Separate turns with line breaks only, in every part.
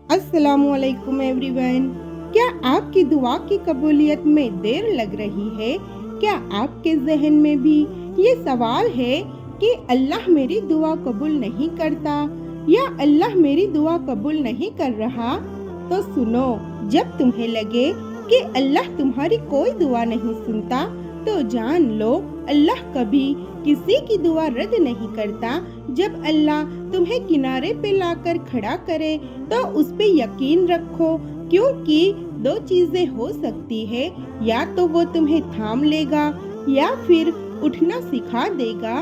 अस्सलाम वालेकुम एवरीवन। क्या आपकी दुआ की कबूलियत में देर लग रही है? क्या आपके जहन में भी ये सवाल है कि अल्लाह मेरी दुआ कबूल नहीं करता या अल्लाह मेरी दुआ कबूल नहीं कर रहा? तो सुनो, जब तुम्हें लगे कि अल्लाह तुम्हारी कोई दुआ नहीं सुनता, तो जान लो अल्लाह कभी किसी की दुआ रद्द नहीं करता। जब अल्लाह तुम्हें किनारे पे लाकर खड़ा करे तो उस पे यकीन रखो, क्योंकि दो चीजें हो सकती है, या तो वो तुम्हें थाम लेगा या फिर उठना सिखा देगा।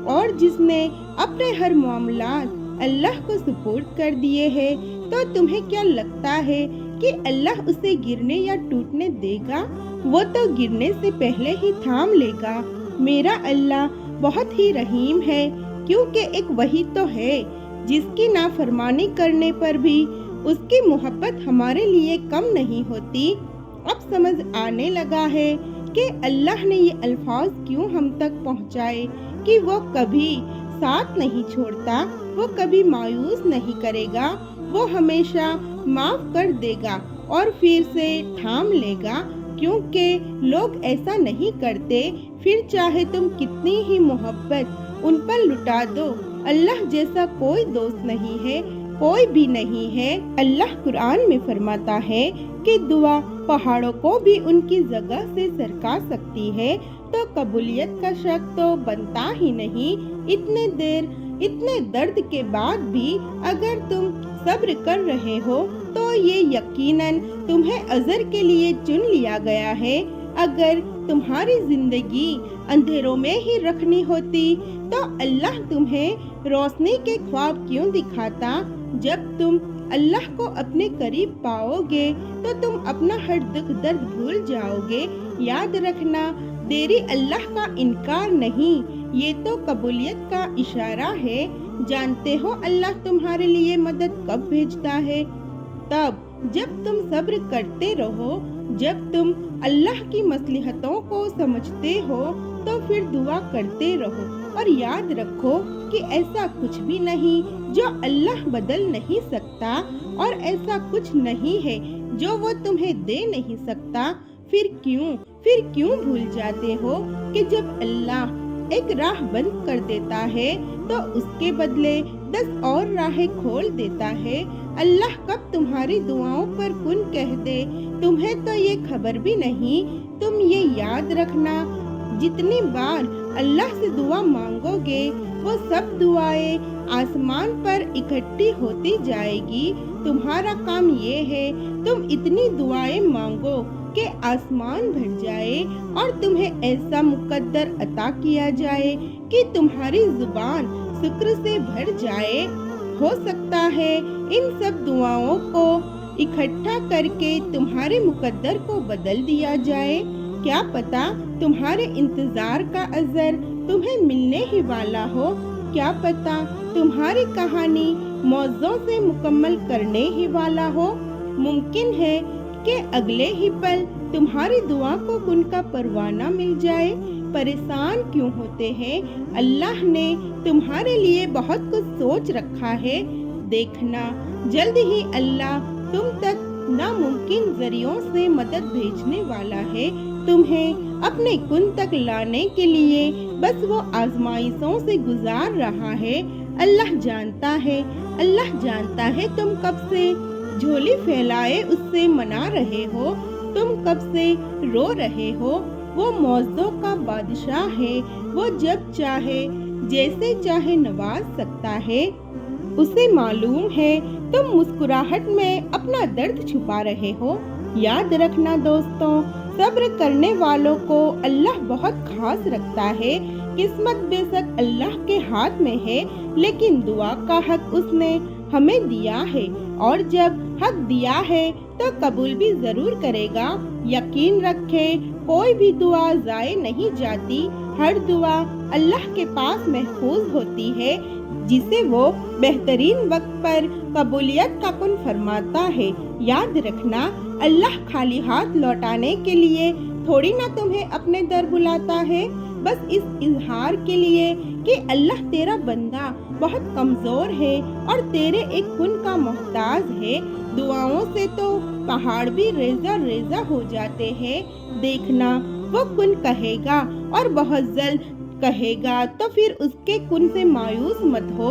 और जिसने अपने हर मामलात अल्लाह को सुपुर्द कर दिए हैं, तो तुम्हें क्या लगता है कि अल्लाह उसे गिरने या टूटने देगा? वो तो गिरने से पहले ही थाम लेगा। मेरा अल्लाह बहुत ही रहीम है, क्योंकि एक वही तो है जिसकी नाफरमानी करने पर भी उसकी मोहब्बत हमारे लिए कम नहीं होती। अब समझ आने लगा है कि अल्लाह ने ये अल्फाज क्यों हम तक पहुँचाए कि वो कभी साथ नहीं छोड़ता, वो कभी मायूस नहीं करेगा, वो हमेशा माफ कर देगा और फिर से थाम लेगा। क्योंकि लोग ऐसा नहीं करते, फिर चाहे तुम कितनी ही मोहब्बत उन पर लुटा दो, अल्लाह जैसा कोई दोस्त नहीं है, कोई भी नहीं है। अल्लाह कुरान में फरमाता है कि दुआ पहाड़ों को भी उनकी जगह से सरका सकती है, तो कबूलियत का शक तो बनता ही नहीं। इतने दर्द के बाद भी अगर तुम सब्र कर रहे हो, तो ये यकीनन तुम्हें अजर के लिए चुन लिया गया है। अगर तुम्हारी जिंदगी अंधेरों में ही रखनी होती, तो अल्लाह तुम्हें रोशनी के ख्वाब क्यों दिखाता? जब तुम अल्लाह को अपने करीब पाओगे, तो तुम अपना हर दुख दर्द भूल जाओगे। याद रखना, देरी अल्लाह का इनकार नहीं, ये तो कबूलियत का इशारा है। जानते हो अल्लाह तुम्हारे लिए मदद कब भेजता है? तब जब तुम सब्र करते रहो, जब तुम अल्लाह की मसलहतों को समझते हो, तो फिर दुआ करते रहो। और याद रखो कि ऐसा कुछ भी नहीं जो अल्लाह बदल नहीं सकता, और ऐसा कुछ नहीं है जो वो तुम्हें दे नहीं सकता। फिर क्यों भूल जाते हो कि जब अल्लाह एक राह बंद कर देता है, तो उसके बदले 10 और राहें खोल देता है। अल्लाह कब तुम्हारी दुआओं पर कुन कह दे, तुम्हें तो ये खबर भी नहीं। तुम ये याद रखना, जितनी बार अल्लाह से दुआ मांगोगे, वो सब दुआएं आसमान पर इकट्ठी होती जाएगी। तुम्हारा काम ये है, तुम इतनी दुआएं मांगो कि आसमान भर जाए और तुम्हें ऐसा मुकद्दर अता किया जाए कि तुम्हारी जुबान शुक्र से भर जाए। हो सकता है इन सब दुआओं को इकट्ठा करके तुम्हारे मुकद्दर को बदल दिया जाए। क्या पता तुम्हारे इंतजार का अजर तुम्हें मिलने ही वाला हो। क्या पता तुम्हारी कहानी मौजों से मुकम्मल करने ही वाला हो। मुमकिन है कि अगले ही पल तुम्हारी दुआ को उनका परवाना मिल जाए। परेशान क्यों होते हैं? अल्लाह ने तुम्हारे लिए बहुत कुछ सोच रखा है। देखना, जल्द ही अल्लाह तुम तक नामुमकिन जरियों से मदद भेजने वाला है। तुम्हें अपने कुन तक लाने के लिए बस वो आजमाइशों से गुजार रहा है। अल्लाह जानता है तुम कब से झोली फैलाए उससे मना रहे हो, तुम कब से रो रहे हो। वो मौजों का बादशाह है, वो जब चाहे जैसे चाहे नवाज सकता है। उसे मालूम है तुम मुस्कुराहट में अपना दर्द छुपा रहे हो। याद रखना दोस्तों, सब्र करने वालों को अल्लाह बहुत खास रखता है। किस्मत बेशक अल्लाह के हाथ में है, लेकिन दुआ का हक उसने हमें दिया है, और जब हक दिया है तो कबूल भी जरूर करेगा। यकीन रखे, कोई भी दुआ जाए नहीं जाती। हर दुआ अल्लाह के पास महफूज होती है, जिसे वो बेहतरीन वक्त पर कबूलियत का कुन फरमाता है। याद रखना, अल्लाह खाली हाथ लौटाने के लिए थोड़ी ना तुम्हें अपने दर बुलाता है, बस इस इजहार के लिए कि अल्लाह तेरा बंदा बहुत कमजोर है और तेरे एक कुन का मोहताज है। दुआओं से तो पहाड़ भी रेजा रेजा हो जाते हैं। देखना वो कुन कहेगा और बहुत जल्द कहेगा, तो फिर उसके कुन से मायूस मत हो।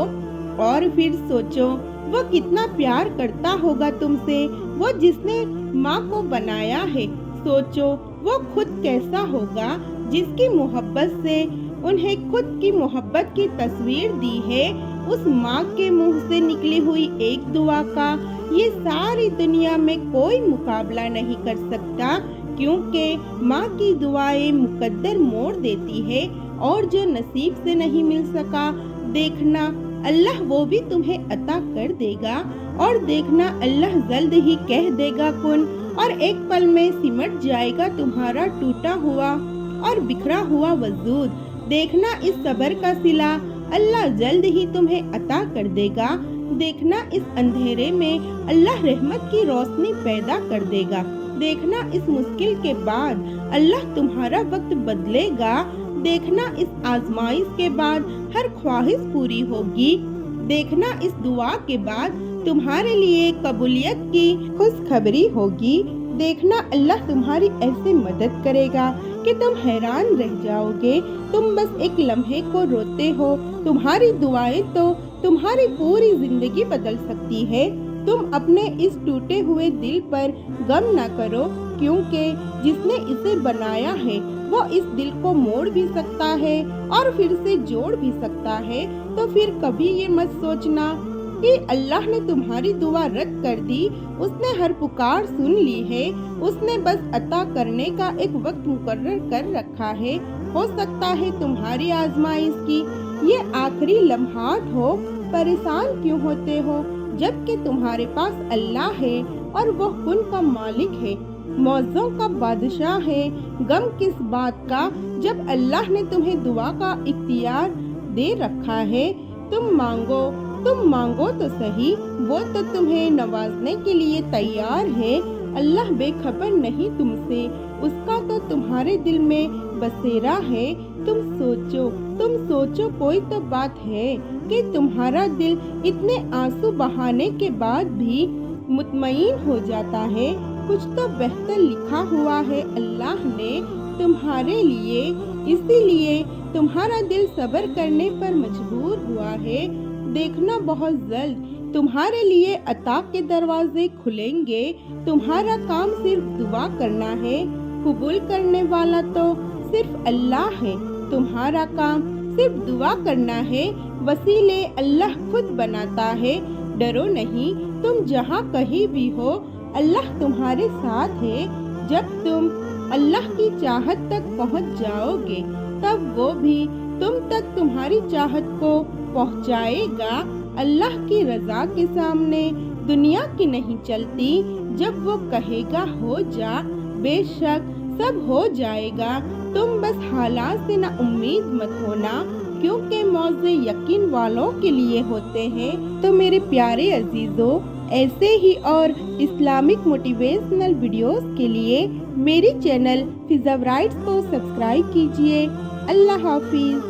और फिर सोचो वो कितना प्यार करता होगा तुमसे, वो जिसने माँ को बनाया है। सोचो वो खुद कैसा होगा जिसकी मोहब्बत से उन्हें खुद की मोहब्बत की तस्वीर दी है। उस माँ के मुंह से निकली हुई एक दुआ का ये सारी दुनिया में कोई मुकाबला नहीं कर सकता, क्योंकि माँ की दुआएं मुकद्दर मोड़ देती है। और जो नसीब से नहीं मिल सका, देखना अल्लाह वो भी तुम्हें अता कर देगा। और देखना अल्लाह जल्द ही कह देगा कुन, और एक पल में सिमट जाएगा तुम्हारा टूटा हुआ और बिखरा हुआ वजूद। देखना इस सब्र का सिला अल्लाह जल्द ही तुम्हें अता कर देगा। देखना इस अंधेरे में अल्लाह रहमत की रोशनी पैदा कर देगा। देखना इस मुश्किल के बाद अल्लाह तुम्हारा वक्त बदलेगा। देखना इस आजमाइश के बाद हर ख्वाहिश पूरी होगी। देखना इस दुआ के बाद तुम्हारे लिए कबूलियत की खुशखबरी होगी। देखना अल्लाह तुम्हारी ऐसे मदद करेगा कि तुम हैरान रह जाओगे। तुम बस एक लम्हे को रोते हो, तुम्हारी दुआएं तो तुम्हारी पूरी जिंदगी बदल सकती है। तुम अपने इस टूटे हुए दिल पर गम न करो, क्योंकि जिसने इसे बनाया है वो इस दिल को मोड़ भी सकता है और फिर से जोड़ भी सकता है। तो फिर कभी ये मत सोचना कि अल्लाह ने तुम्हारी दुआ रद्द कर दी। उसने हर पुकार सुन ली है। उसने बस अता करने का एक वक्त मुकर्रर कर रखा है। हो सकता है तुम्हारी आजमाइश की ये आखिरी लम्हात हो। परेशान क्यों होते हो जबकि तुम्हारे पास अल्लाह है और वो कुन का मालिक है, मौजों का बादशाह है। गम किस बात का जब अल्लाह ने तुम्हें दुआ का इख्तियार दे रखा है। तुम मांगो तो सही, वो तो तुम्हें नवाजने के लिए तैयार है। अल्लाह बेखबर नहीं तुमसे, उसका तो तुम्हारे दिल में बसेरा है। तुम सोचो कोई तो बात है कि तुम्हारा दिल इतने आंसू बहाने के बाद भी मुतमईन हो जाता है। कुछ तो बेहतर लिखा हुआ है अल्लाह ने तुम्हारे लिए, इसीलिए तुम्हारा दिल सब्र करने पर मजबूर हुआ है। देखना बहुत जल्द तुम्हारे लिए अता के दरवाजे खुलेंगे। तुम्हारा काम सिर्फ दुआ करना है, कबूल करने वाला तो सिर्फ अल्लाह है। तुम्हारा काम सिर्फ दुआ करना है, वसीले अल्लाह खुद बनाता है। डरो नहीं, तुम जहाँ कहीं भी हो अल्लाह तुम्हारे साथ है। जब तुम अल्लाह की चाहत तक पहुँच जाओगे, तब वो भी तुम तक तुम्हारी चाहत को पहुँचाएगा। अल्लाह की रजा के सामने दुनिया की नहीं चलती। जब वो कहेगा हो जा, बेशक सब हो जाएगा। तुम बस हालात से ना उम्मीद मत होना, क्योंकि मौजे यकीन वालों के लिए होते हैं। तो मेरे प्यारे अजीजों, ऐसे ही और इस्लामिक मोटिवेशनल वीडियोस के लिए मेरी चैनल फिज़ा राइट्स को सब्सक्राइब कीजिए। अल्लाह हाफिज।